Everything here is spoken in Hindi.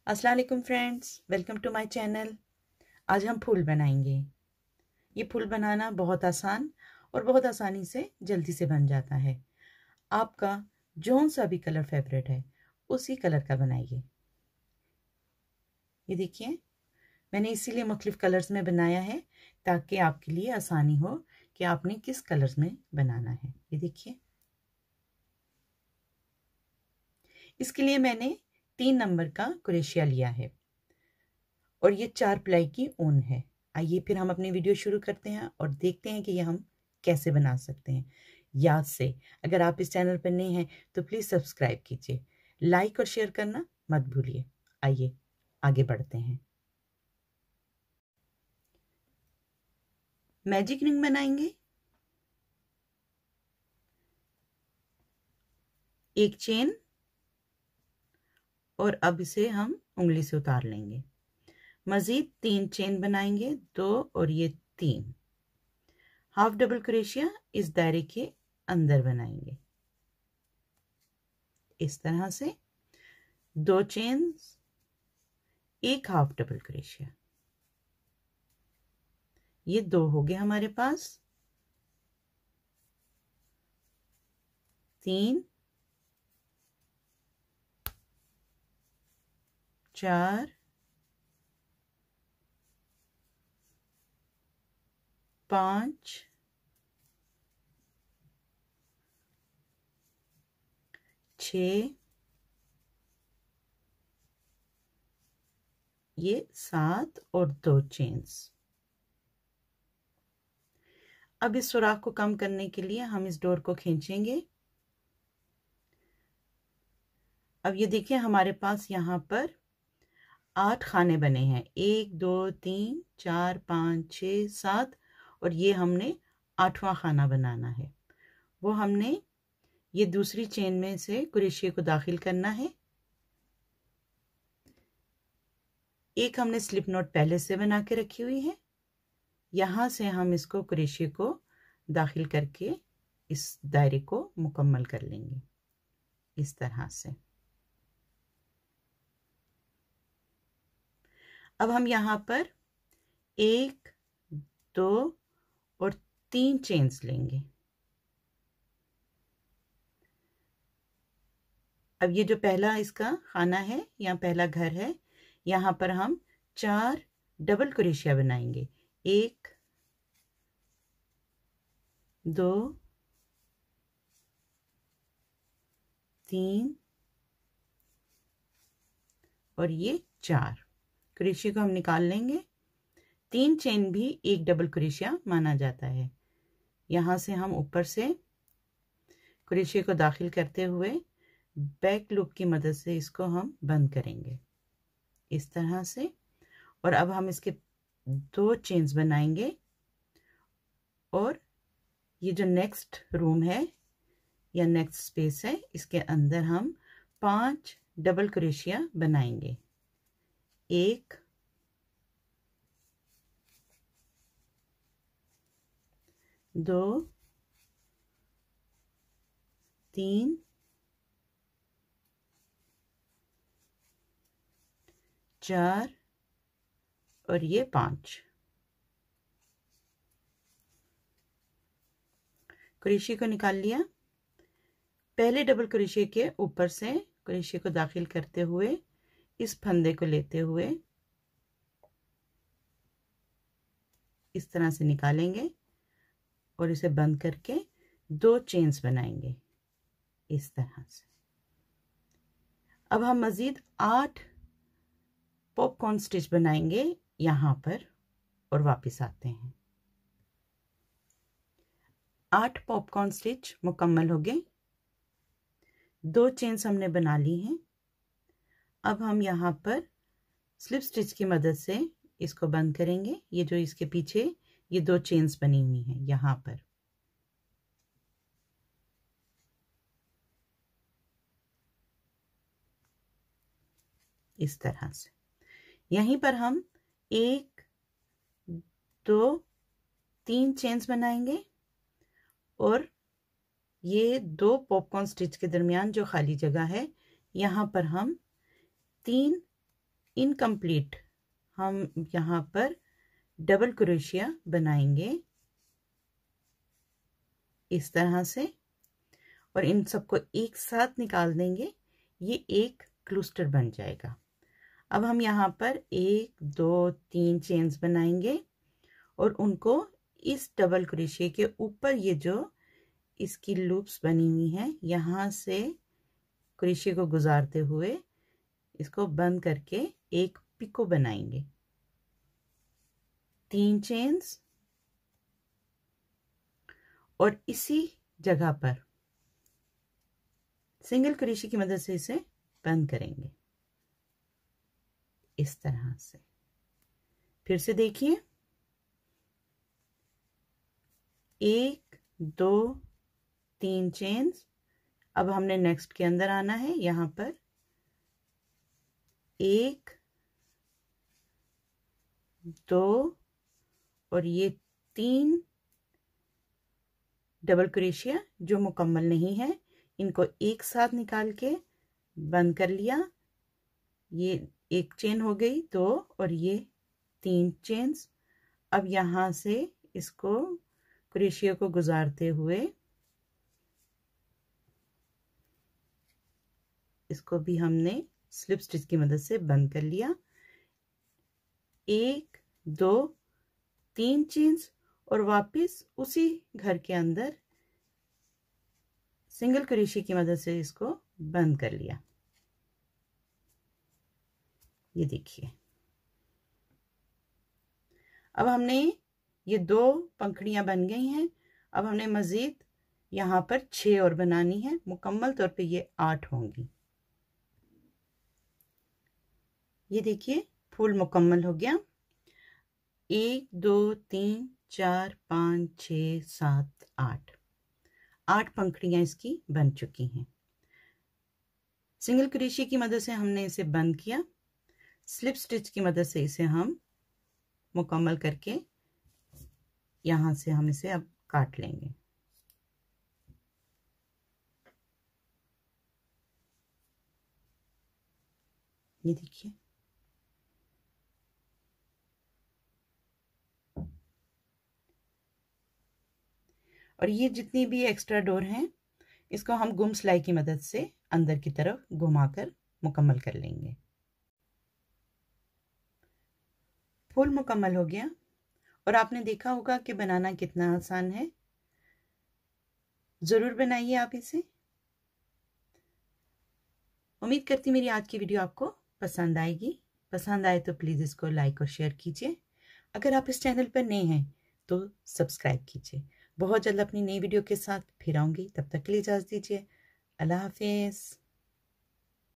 अस्सलाम वालेकुम friends, welcome to my channel. आज हम फूल बनाएंगे। ये फूल बनाना बहुत आसान और बहुत आसानी से जल्दी से बन जाता है। आपका जौन सा भी कलर फेवरेट है उसी कलर का बनाइए। ये देखिए, मैंने इसीलिए मुख्तलिफ कलर्स में बनाया है ताकि आपके लिए आसानी हो कि आपने किस कलर्स में बनाना है। ये देखिए, इसके लिए मैंने 3 नंबर का क्रोशिया लिया है और ये 4 प्लाई की ऊन है। आइए फिर हम अपनी वीडियो शुरू करते हैं और देखते हैं कि ये हम कैसे बना सकते हैं। याद से, अगर आप इस चैनल पर नए हैं तो प्लीज़ सब्सक्राइब कीजिए, लाइक और शेयर करना मत भूलिए। आइए आगे बढ़ते हैं। मैजिक रिंग बनाएंगे। एक चेन और अब इसे हम उंगली से उतार लेंगे। मज़ीद 3 चेन बनाएंगे, 2 और ये 3। हाफ डबल क्रोशिया इस दायरे के अंदर बनाएंगे। इस तरह से 2 चेन्स, एक हाफ डबल क्रोशिया। ये 2 हो गए हमारे पास। 3 4 5 6 ये 7 और 2 चेन्स। अब इस सुराख को कम करने के लिए हम इस डोर को खींचेंगे। अब ये देखिए, हमारे पास यहाँ पर 8 खाने बने हैं। 1 2 3 4 5 6 7 और ये हमने 8वां खाना बनाना है। वो हमने ये दूसरी चेन में से क्रोशिया को दाखिल करना है। एक हमने स्लिप नॉट पहले से बना के रखी हुई है। यहाँ से हम इसको क्रोशिया को दाखिल करके इस दायरे को मुकम्मल कर लेंगे इस तरह से। अब हम यहाँ पर 1 2 और 3 चेन्स लेंगे। अब ये जो पहला इसका खाना है या पहला घर है, यहाँ पर हम 4 डबल क्रोशिया बनाएंगे। 1 2 3 और ये 4 क्रोशिया को हम निकाल लेंगे। 3 चेन भी एक डबल क्रोशिया माना जाता है। यहाँ से हम ऊपर से क्रोशिया को दाखिल करते हुए बैक लूप की मदद से इसको हम बंद करेंगे इस तरह से। और अब हम इसके 2 चेन्स बनाएंगे और ये जो नेक्स्ट रूम है या नेक्स्ट स्पेस है, इसके अंदर हम 5 डबल क्रोशिया बनाएंगे। 1 2 3 4 और ये 5। क्रोशिया को निकाल लिया। पहले डबल क्रोशिया के ऊपर से क्रोशिया को दाखिल करते हुए इस फंदे को लेते हुए इस तरह से निकालेंगे और इसे बंद करके 2 चेन्स बनाएंगे इस तरह से। अब हम मज़ीद 8 पॉपकॉर्न स्टिच बनाएंगे यहाँ पर और वापस आते हैं। 8 पॉपकॉर्न स्टिच मुकम्मल हो गए। 2 चेन्स हमने बना ली हैं। अब हम यहाँ पर स्लिप स्टिच की मदद से इसको बंद करेंगे। ये जो इसके पीछे ये 2 चेन्स बनी हुई हैं यहाँ पर। इस तरह से यहीं पर हम 1 2 3 चेन्स बनाएंगे और ये 2 पॉपकॉर्न स्टिच के दरमियान जो खाली जगह है, यहाँ पर हम 3 इनकम्प्लीट हम यहाँ पर डबल क्रोशिया बनाएंगे इस तरह से, और इन सबको एक साथ निकाल देंगे, ये एक क्लस्टर बन जाएगा। अब हम यहाँ पर 1 2 3 चेन्स बनाएंगे और उनको इस डबल क्रोशिया के ऊपर, ये जो इसकी लूप्स बनी हुई हैं, यहाँ से क्रोशिया को गुजारते हुए इसको बंद करके एक पिको बनाएंगे। 3 चेन्स और इसी जगह पर सिंगल क्रोशिया की मदद से इसे बंद करेंगे इस तरह से। फिर से देखिए, 1 2 3 चेन्स। अब हमने नेक्स्ट के अंदर आना है, यहाँ पर 1 2 और ये 3 डबल क्रोशिया जो मुकम्मल नहीं है, इनको एक साथ निकाल के बंद कर लिया। ये एक चेन हो गई, 2 और ये 3 चेन्स। अब यहाँ से इसको क्रोशिया को गुजारते हुए इसको भी हमने स्लिप स्टिच की मदद से बंद कर लिया। 1 2 3 चेन्स और वापस उसी घर के अंदर सिंगल क्रोशिया की मदद से इसको बंद कर लिया। ये देखिए, अब हमने ये 2 पंखुड़ियां बन गई हैं। अब हमने मजीद यहाँ पर 6 और बनानी है, मुकम्मल तौर पे ये 8 होंगी। ये देखिए, फूल मुकम्मल हो गया। 1 2 3 4 5 6 7 8 पंखुड़ियां इसकी बन चुकी हैं। सिंगल क्रोशिया की मदद से हमने इसे बंद किया, स्लिप स्टिच की मदद से इसे हम मुकम्मल करके यहाँ से हम इसे अब काट लेंगे। ये देखिए, और ये जितनी भी एक्स्ट्रा डोर हैं, इसको हम गुम सिलाई की मदद से अंदर की तरफ घुमाकर मुकम्मल कर लेंगे। फूल मुकम्मल हो गया और आपने देखा होगा कि बनाना कितना आसान है। ज़रूर बनाइए आप इसे। उम्मीद करती मेरी आज की वीडियो आपको पसंद आएगी। पसंद आए तो प्लीज़ इसको लाइक और शेयर कीजिए। अगर आप इस चैनल पर नए हैं तो सब्सक्राइब कीजिए। बहुत जल्द अपनी नई वीडियो के साथ फिर आऊँगी, तब तक के लिए इजाज़त दीजिए। अल्लाह हाफिज़।